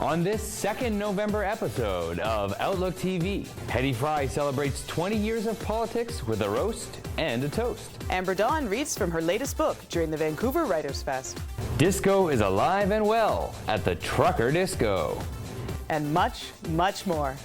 On this second November episode of Outlook TV, Hedy Fry celebrates 20 years of politics with a roast and a toast. Amber Dawn reads from her latest book during the Vancouver Writers' Fest. Disco is alive and well at the Trucker Disco. And much, much more.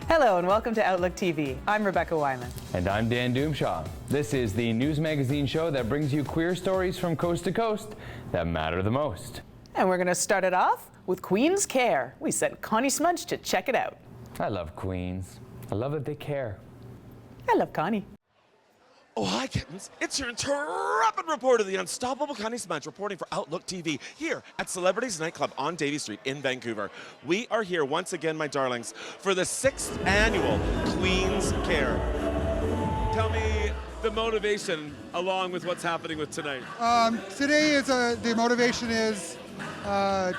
Hello and welcome to Outlook TV. I'm Rebecca Wyman. And I'm Dan Doomshaw. This is the news magazine show that brings you queer stories from coast to coast that matter the most. And we're going to start it off with Queen's Care. We sent Connie Smudge to check it out. I love Queens. I love that they care. I love Connie. Oh, hi, kittens. It's your intrepid reporter, the unstoppable Connie Smudge, reporting for Outlook TV here at Celebrities Nightclub on Davie Street in Vancouver. We are here once again, my darlings, for the 6th annual Queen's Care. Tell me the motivation along with what's happening with tonight. Today is the motivation is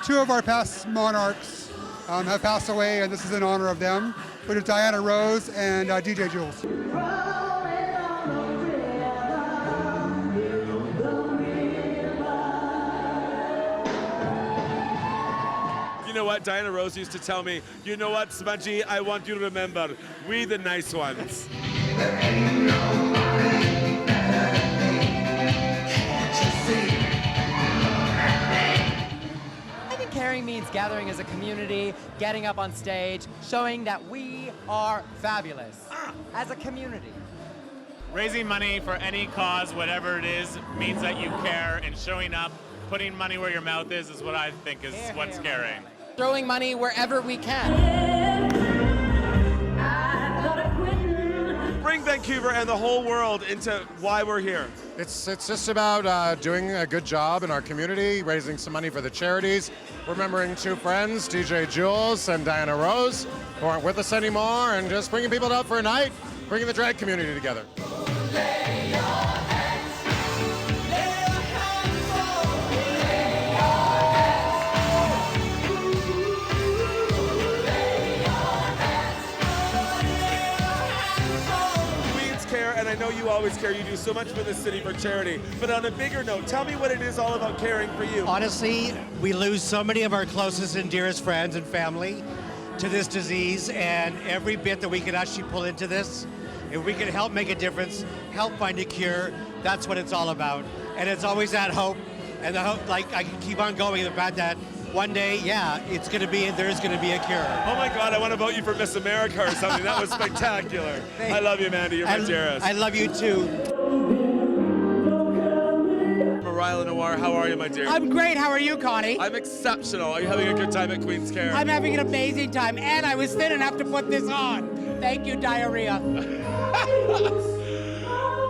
two of our past monarchs have passed away, and this is in honor of them, which is Diana Rose and DJ Jules. You know what? Diana Rose used to tell me, you know what, Smudgy, I want you to remember, we the nice ones. I think caring means gathering as a community, getting up on stage, showing that we are fabulous as a community. Raising money for any cause, whatever it is, means that you care, and showing up, putting money where your mouth is what I think is what's caring. Throwing money wherever we can. Bring Vancouver and the whole world into why we're here. It's just about doing a good job in our community, raising some money for the charities, remembering two friends, DJ Jules and Diana Rose, who aren't with us anymore, and just bringing people out for a night, bringing the drag community together. And I know you always care. You do so much for the city for charity. But on a bigger note, tell me what it is all about caring for you. Honestly, we lose so many of our closest and dearest friends and family to this disease, and every bit that we can actually pull into this, if we can help make a difference, help find a cure, that's what it's all about. And it's always that hope, and the hope, like, I can keep on going, the fact that one day, yeah, there's going to be a cure. Oh my God, I want to vote you for Miss America or something. That was spectacular. I love you, Mandy. You're my dearest. I love you too. Mariah Noir, how are you, my dear? I'm great. How are you, Connie? I'm exceptional. Are you having a good time at Queen's Care? I'm having an amazing time, and I was thin enough to put this on. Thank you, diarrhea.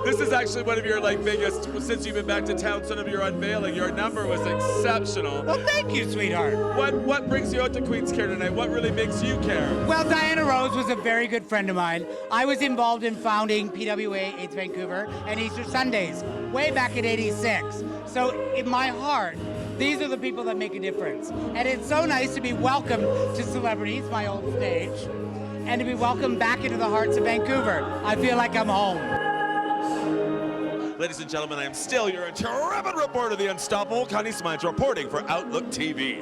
This is actually one of your biggest, since you've been back to town, sort of your unveiling. Your number was exceptional. Well, thank you, sweetheart. What brings you out to Queen's Care tonight? What really makes you care? Well, Diana Rose was a very good friend of mine. I was involved in founding PWA AIDS Vancouver and Easter Sundays way back in '86. So in my heart, these are the people that make a difference. And it's so nice to be welcomed to Celebrities, my old stage, and to be welcomed back into the hearts of Vancouver. I feel like I'm home. Ladies and gentlemen, I am still your intrepid reporter, the unstoppable Connie Smudge, reporting for Outlook TV.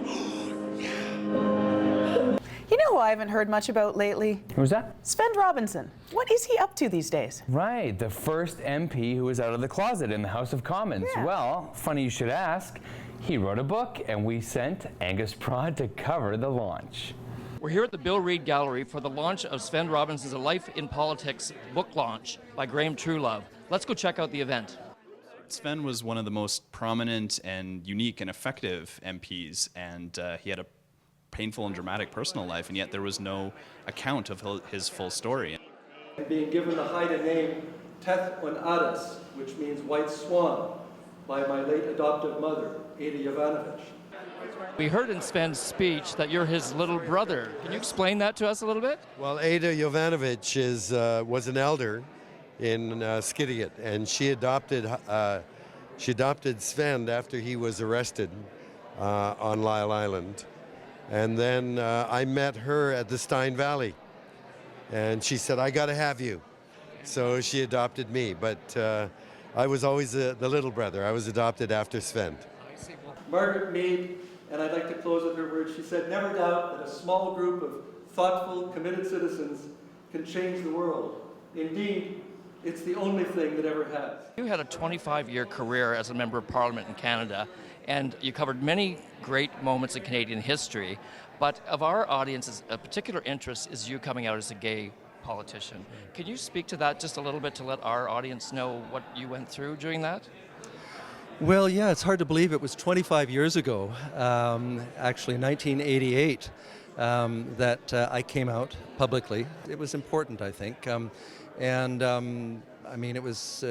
You know who I haven't heard much about lately? Who's that? Sven Robinson. What is he up to these days? Right, the first MP who was out of the closet in the House of Commons. Yeah. Well, funny you should ask. He wrote a book, and we sent Angus Prod to cover the launch. We're here at the Bill Reid Gallery for the launch of Sven Robbins' A Life in Politics book launch by Graham Truelove. Let's go check out the event. Sven was one of the most prominent and unique and effective MPs, and he had a painful and dramatic personal life, and yet there was no account of his full story. Being given the Haida name Teth on Adas, which means white swan, by my late adoptive mother, Hedy Fry. We heard in Sven's speech that you're his little brother. Can you explain that to us a little bit? Well, Hedy Jovanovic was an elder in Skidegate, and she adopted Sven after he was arrested on Lyle Island. And then I met her at the Stein Valley, and she said, I gotta have you. So she adopted me, but I was always the little brother. I was adopted after Sven. Margaret Mead, and I'd like to close with her words. She said, "Never doubt that a small group of thoughtful, committed citizens can change the world. Indeed, it's the only thing that ever has." You had a 25-year career as a member of Parliament in Canada, and you covered many great moments in Canadian history, but of our audience's a particular interest is you coming out as a gay politician. Can you speak to that just a little bit to let our audience know what you went through during that? Well, yeah, it's hard to believe it was 25 years ago, actually 1988, that I came out publicly. It was important, I think. I mean, it was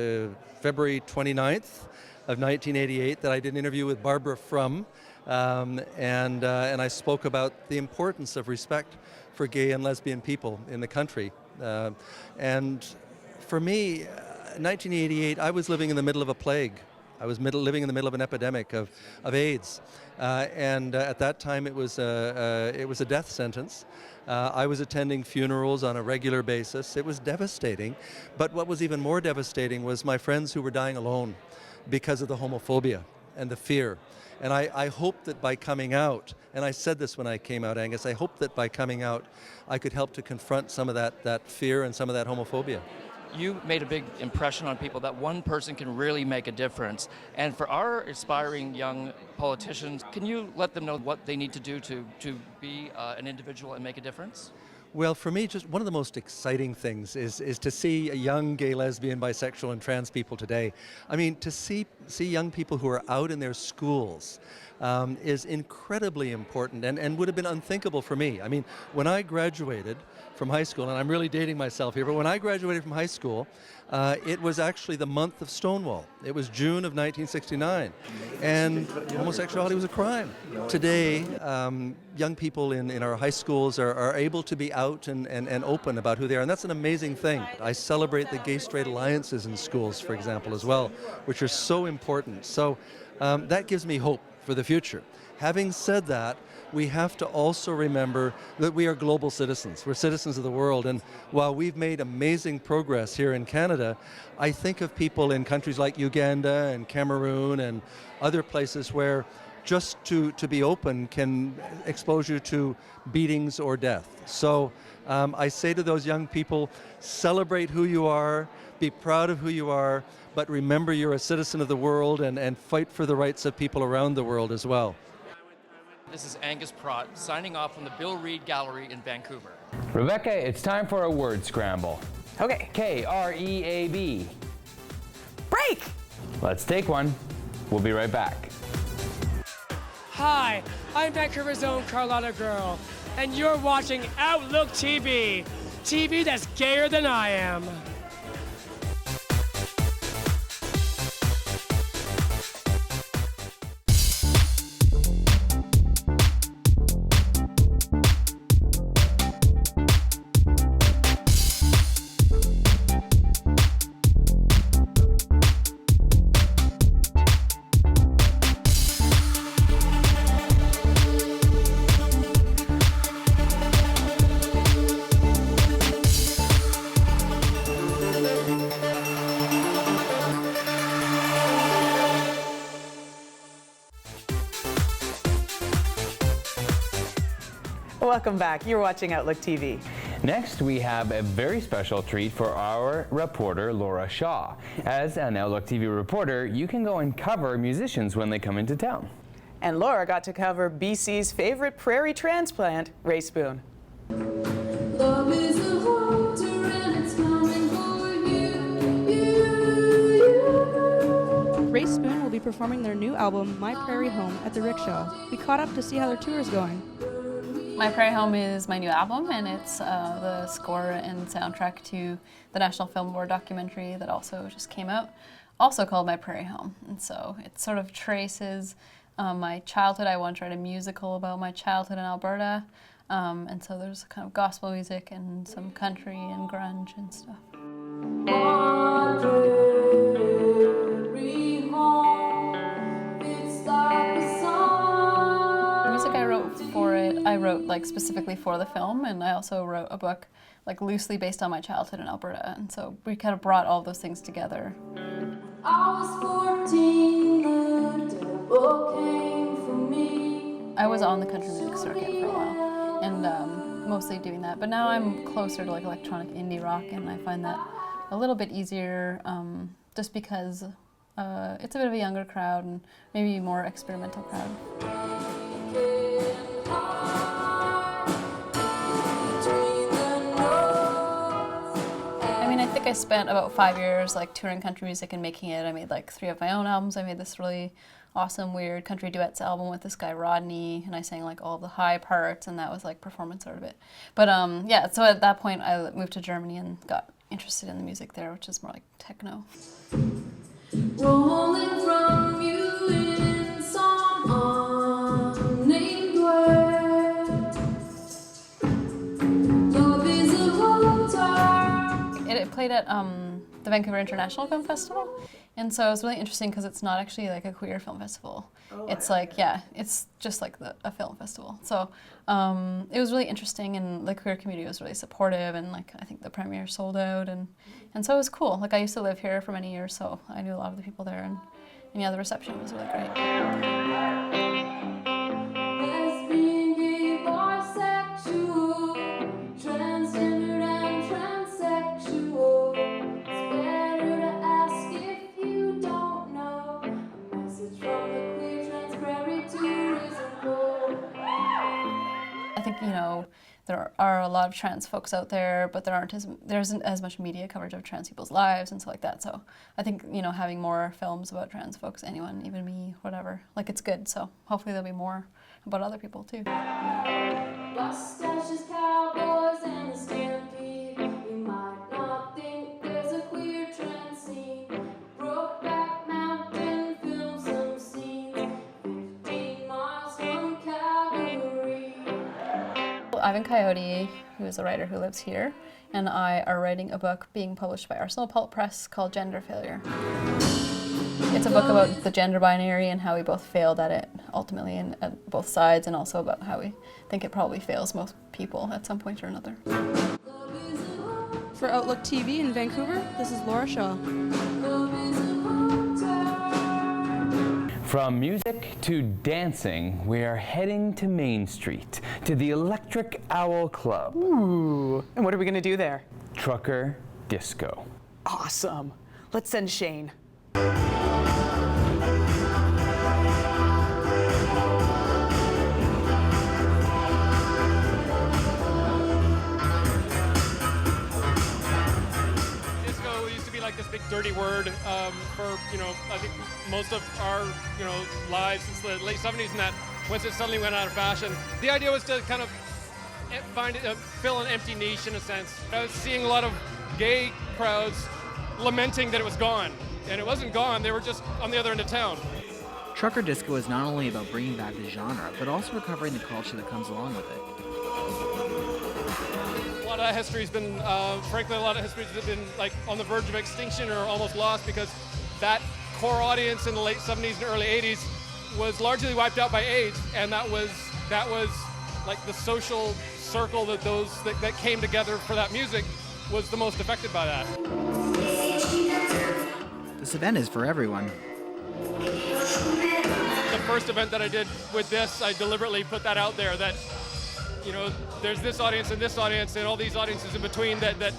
February 29th of 1988 that I did an interview with Barbara Frum, and I spoke about the importance of respect for gay and lesbian people in the country. And for me, 1988, I was living in the middle of a plague. I was living in the middle of an epidemic of AIDS, and at that time it was a death sentence. I was attending funerals on a regular basis. It was devastating, but what was even more devastating was my friends who were dying alone because of the homophobia and the fear. And I hope that by coming out, and I said this when I came out, Angus, I hope that by coming out I could help to confront some of that fear and some of that homophobia. You made a big impression on people that one person can really make a difference. And for our aspiring young politicians, can you let them know what they need to do to be an individual and make a difference? Well, for me, just one of the most exciting things is to see a young gay, lesbian, bisexual, and trans people today. I mean, to see young people who are out in their schools is incredibly important and would have been unthinkable for me. I mean, when I graduated from high school, and I'm really dating myself here, but when I graduated from high school, it was actually the month of Stonewall. It was June of 1969, and homosexuality was a crime. Today, young people in our high schools are able to be out and open about who they are, and that's an amazing thing. I celebrate the gay-straight alliances in schools, for example, as well, which are so important. So that gives me hope for the future. Having said that, we have to also remember that we are global citizens. We're citizens of the world, and while we've made amazing progress here in Canada, I think of people in countries like Uganda and Cameroon and other places where just to be open can expose you to beatings or death. So I say to those young people, celebrate who you are, be proud of who you are, but remember you're a citizen of the world and fight for the rights of people around the world as well. This is Angus Pratt signing off from the Bill Reid Gallery in Vancouver. Rebecca, it's time for a word scramble. Okay. K-R-E-A-B. Break! Let's take one. We'll be right back. Hi, I'm Vancouver's own Carlotta Girl, and you're watching Outlook TV. TV that's gayer than I am. Welcome back. You're watching Outlook TV. Next, we have a very special treat for our reporter, Laura Shaw. As an Outlook TV reporter, you can go and cover musicians when they come into town. And Laura got to cover BC's favorite prairie transplant, Ray Spoon. Love is a hunter and it's coming for you. Ray Spoon will be performing their new album, My Prairie Home, at the Rickshaw. We caught up to see how their tour is going. My Prairie Home is my new album, and it's the score and soundtrack to the National Film Board documentary that also just came out, also called My Prairie Home. And so it sort of traces my childhood. I want to write a musical about my childhood in Alberta, and so there's kind of gospel music and some country and grunge and stuff. I wrote like specifically for the film, and I also wrote a book like loosely based on my childhood in Alberta, and so we kind of brought all those things together. I was 14, the devil came I was on the country music circuit for a while, and mostly doing that. But now I'm closer to like electronic indie rock, and I find that a little bit easier, just because it's a bit of a younger crowd and maybe a more experimental crowd. I think I spent about 5 years like touring country music and making it. I made like 3 of my own albums. I made this really awesome, weird country duets album with this guy Rodney, and I sang like all of the high parts, and that was like performance art of it. But yeah, so at that point I moved to Germany and got interested in the music there, which is more like techno. Rolling from you in some unnamed way. Love is a hotel. It played at the Vancouver International Film Festival, and so it was really interesting because it's not actually like a queer film festival. It's like, yeah, it's just like a film festival. So it was really interesting, and the queer community was really supportive, and like I think the premiere sold out, and so it was cool. Like I used to live here for many years, so I knew a lot of the people there, and yeah, the reception was really great. Lesbian, gay, bisexual, transgendered and transsexual. It's better to ask if you don't know. A message from the queer trans prairie tourism board. I think, you know, there are a lot of trans folks out there, but there isn't as much media coverage of trans people's lives and stuff like that. So I think, you know, having more films about trans folks, anyone, even me, whatever, like it's good. So hopefully there'll be more about other people too. Mustaches, cowboys, and the stampede. You might not think there's a queer trans scene. Brokeback Mountain filmed some scenes 15 miles from Calgary. Ivan Coyote, who is a writer who lives here, and I are writing a book being published by Arsenal Pulp Press called Gender Failure. It's a book about the gender binary and how we both failed at it ultimately, and at both sides, and also about how we think it probably fails most people at some point or another. For Outlook TV in Vancouver, this is Laura Shaw. From music to dancing, we are heading to Main Street, to the Electric Owl Club. Ooh, and what are we gonna do there? Trucker Disco. Awesome. Let's send Shane. Disco used to be like this big dirty word for, you know, I think most of our, you know, lives since the late 70s and that, once it suddenly went out of fashion. The idea was to kind of fill an empty niche in a sense. I was seeing a lot of gay crowds lamenting that it was gone, and it wasn't gone, they were just on the other end of town. Trucker disco is not only about bringing back the genre, but also recovering the culture that comes along with it. A lot of that history's been, frankly, a lot of history's been like on the verge of extinction or almost lost, because that core audience in the late 70s and early 80s was largely wiped out by AIDS, and that was like the social circle that that came together for that music was the most affected by that. This event is for everyone. The first event that I did with this, I deliberately put that out there, that, you know, there's this audience and all these audiences in between that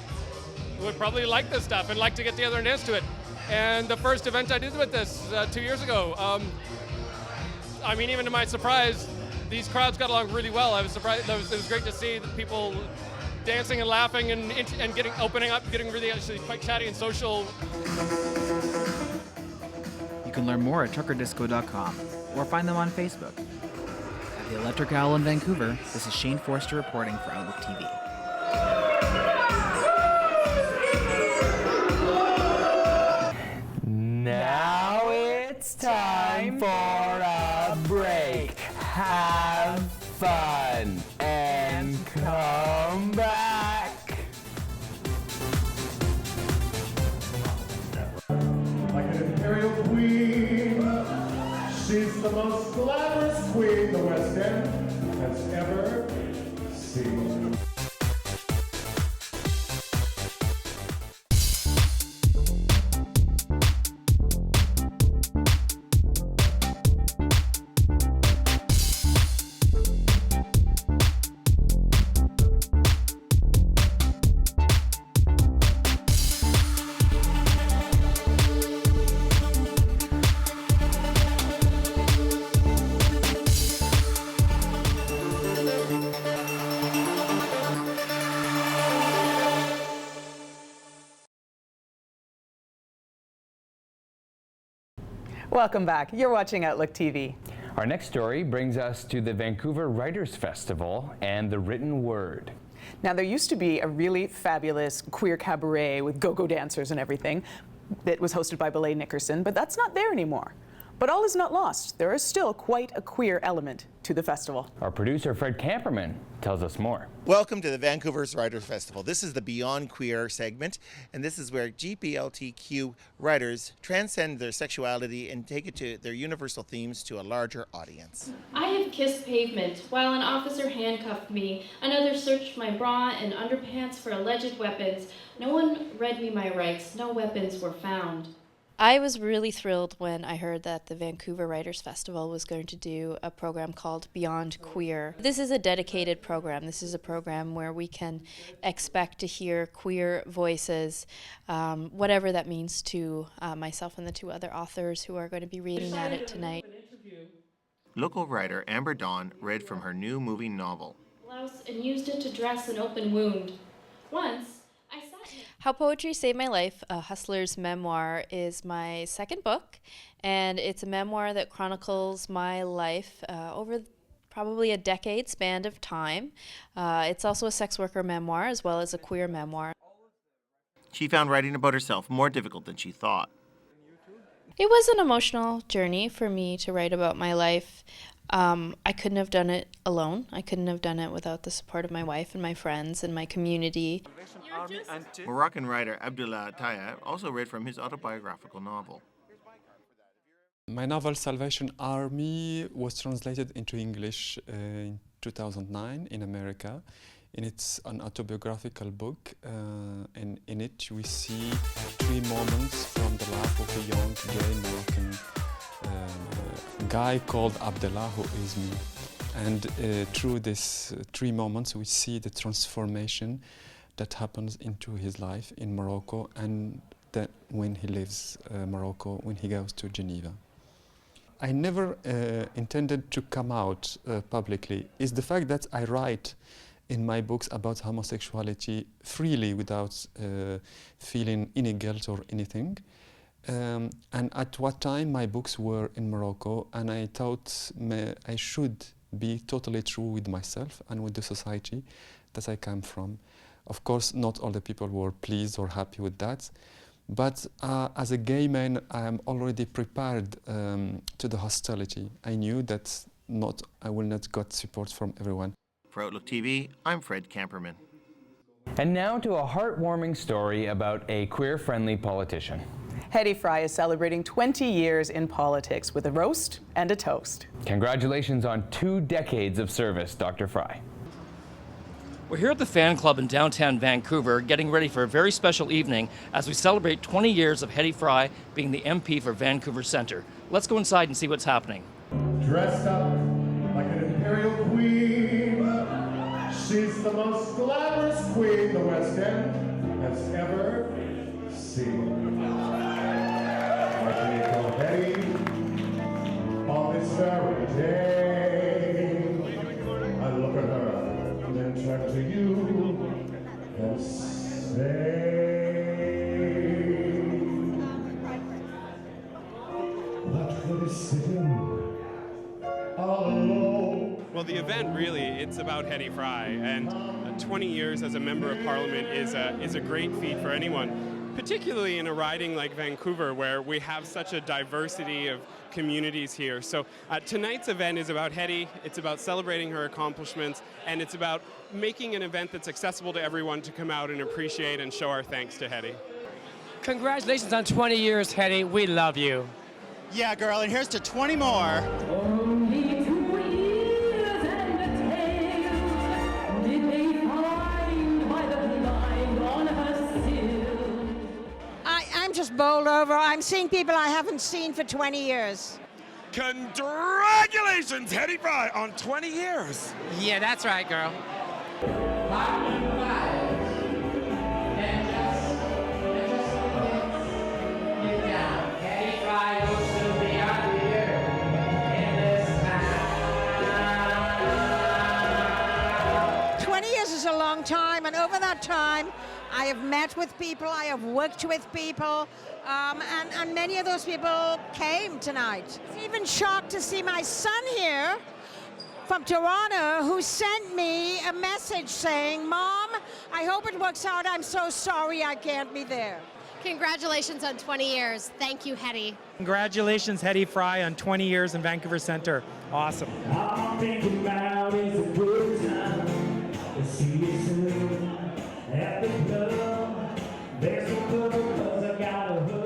would probably like this stuff and like to get together and dance to it. And the first event I did with this 2 years ago, I mean, even to my surprise, these crowds got along really well. I was surprised. It was great to see the people dancing and laughing and opening up, getting really actually quite chatty and social. You can learn more at truckerdisco.com or find them on Facebook. At the Electric Owl in Vancouver, this is Shane Forster reporting for Outlook TV. Now it's time for a break. Have fun and come back. Like an imperial queen, she's the most glamorous queen the West End has ever seen. Welcome back. You're watching Outlook TV. Our next story brings us to the Vancouver Writers' Festival and the written word. Now, there used to be a really fabulous queer cabaret with go-go dancers and everything that was hosted by Belay Nickerson, but that's not there anymore. But all is not lost. There is still quite a queer element to the festival. Our producer, Fred Camperman, tells us more. Welcome to the Vancouver's Writers Festival. This is the Beyond Queer segment, and this is where GLBTQ writers transcend their sexuality and take it to their universal themes to a larger audience. I have kissed pavement while an officer handcuffed me. Another searched my bra and underpants for alleged weapons. No one read me my rights. No weapons were found. I was really thrilled when I heard that the Vancouver Writers Festival was going to do a program called Beyond Queer. This is a dedicated program. This is a program where we can expect to hear queer voices, whatever that means to myself and the two other authors who are going to be reading at it tonight. Local writer Amber Dawn read from her new moving novel. Blouse and used it to dress an open wound. Once, How Poetry Saved My Life, A Hustler's Memoir, is my second book, and it's a memoir that chronicles my life over probably a decade span of time. It's also a sex worker memoir as well as a queer memoir. She found writing about herself more difficult than she thought. It was an emotional journey for me to write about my life. I couldn't have done it alone. I couldn't have done it without the support of my wife and my friends and my community. Moroccan writer Abdullah Taya also read from his autobiographical novel. My novel Salvation Army was translated into English in 2009 in America, and it's an autobiographical book, and in it we see 3 moments from the life of a young gay Moroccan guy called Abdullah, who is me. And through these 3 moments we see the transformation that happens into his life in Morocco, and that when he leaves Morocco, when he goes to Geneva. I never intended to come out publicly. It's the fact that I write in my books about homosexuality freely without feeling any guilt or anything. And at what time my books were in Morocco, and I thought I should be totally true with myself and with the society that I come from. Of course, not all the people were pleased or happy with that, but as a gay man, I am already prepared to the hostility. I knew that I will not get support from everyone. For Outlook TV, I'm Fred Camperman. And now to a heartwarming story about a queer-friendly politician. Hedy Fry is celebrating 20 years in politics with a roast and a toast. Congratulations on 2 decades of service, Dr. Fry. We're here at the fan club in downtown Vancouver getting ready for a very special evening as we celebrate 20 years of Hedy Fry being the MP for Vancouver Centre. Let's go inside and see what's happening. Dressed up like an imperial queen, she's the most glamorous queen the West End has ever seen. Like call Hedy on this very day, I look at her and then turn to you and say, what will be sitting all alone? Well, the event really, it's about Hedy Fry, and 20 years as a member of Parliament is a great feat for anyone, particularly in a riding like Vancouver where we have such a diversity of communities here. So tonight's event is about Hedy, it's about celebrating her accomplishments, and it's about making an event that's accessible to everyone to come out and appreciate and show our thanks to Hedy. Congratulations on 20 years, Hedy. We love you. Yeah, girl, and here's to 20 more. I'm just bowled over. I'm seeing people I haven't seen for 20 years. Congratulations, Hedy Fry, on 20 years. Yeah, that's right, girl. Is a long time, and over that time I have met with people, I have worked with people, and many of those people came tonight. I was even shocked to see my son here from Toronto who sent me a message saying, "Mom, I hope it works out. I'm so sorry I can't be there." Congratulations on 20 years. Thank you, Hedy. Congratulations, Hedy Fry, on 20 years in Vancouver Centre. Awesome.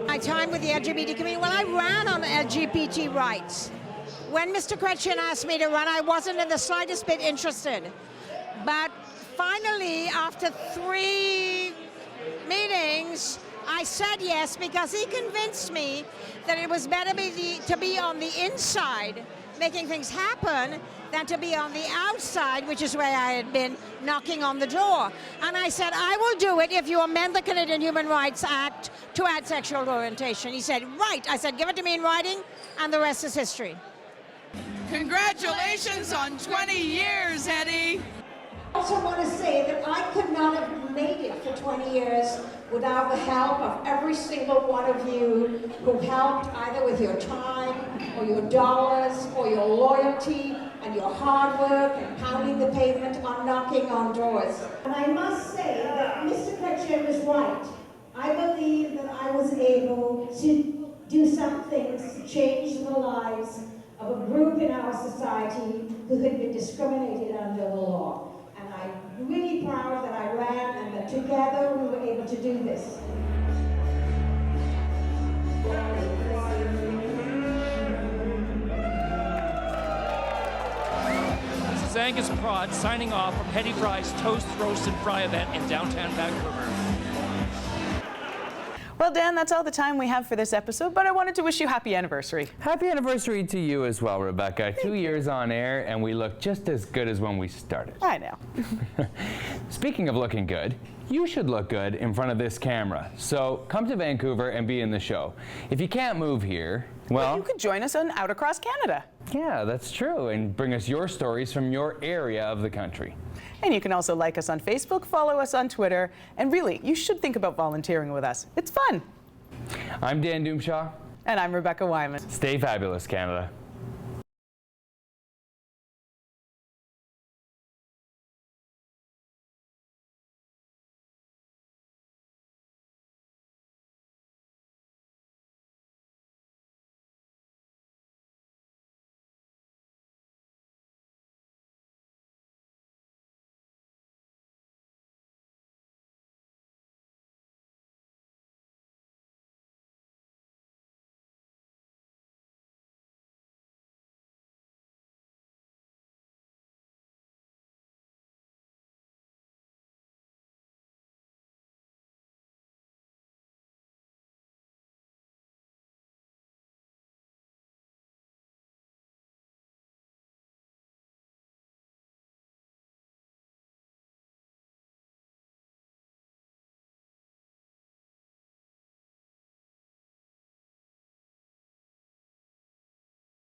My time with the LGBT community, well, I ran on LGBT rights. When Mr. Chrétien asked me to run, I wasn't in the slightest bit interested. But finally, after 3 meetings, I said yes because he convinced me that it was better to be on the inside making things happen than to be on the outside, which is where I had been knocking on the door. And I said, I will do it if you amend the Canadian Human Rights Act to add sexual orientation. He said, right. I said, give it to me in writing, and the rest is history. Congratulations on 20 years, Hedy. I also want to say that I could not have made it for 20 years without the help of every single one of you who helped either with your time or your dollars or your loyalty and your hard work and pounding the pavement on knocking on doors. And I must say that Mr. Chrétien was right. I believe that I was able to do some things to change the lives of a group in our society who had been discriminated under the law. I'm really proud that I ran and that together we were able to do this. This is Angus Prod signing off from Hedy Fry's Toast, Roast and Fry event in downtown Vancouver. Well, Dan, that's all the time we have for this episode, but I wanted to wish you happy anniversary. Happy anniversary to you as well, Rebecca. 2 years on air, and we look just as good as when we started. I know. Speaking of looking good, you should look good in front of this camera. So come to Vancouver and be in the show. If you can't move here, well, you could join us on Out Across Canada. Yeah, that's true, and bring us your stories from your area of the country. And you can also like us on Facebook, follow us on Twitter, and really, you should think about volunteering with us. It's fun. I'm Dan Doomshaw. And I'm Rebecca Wyman. Stay fabulous, Canada.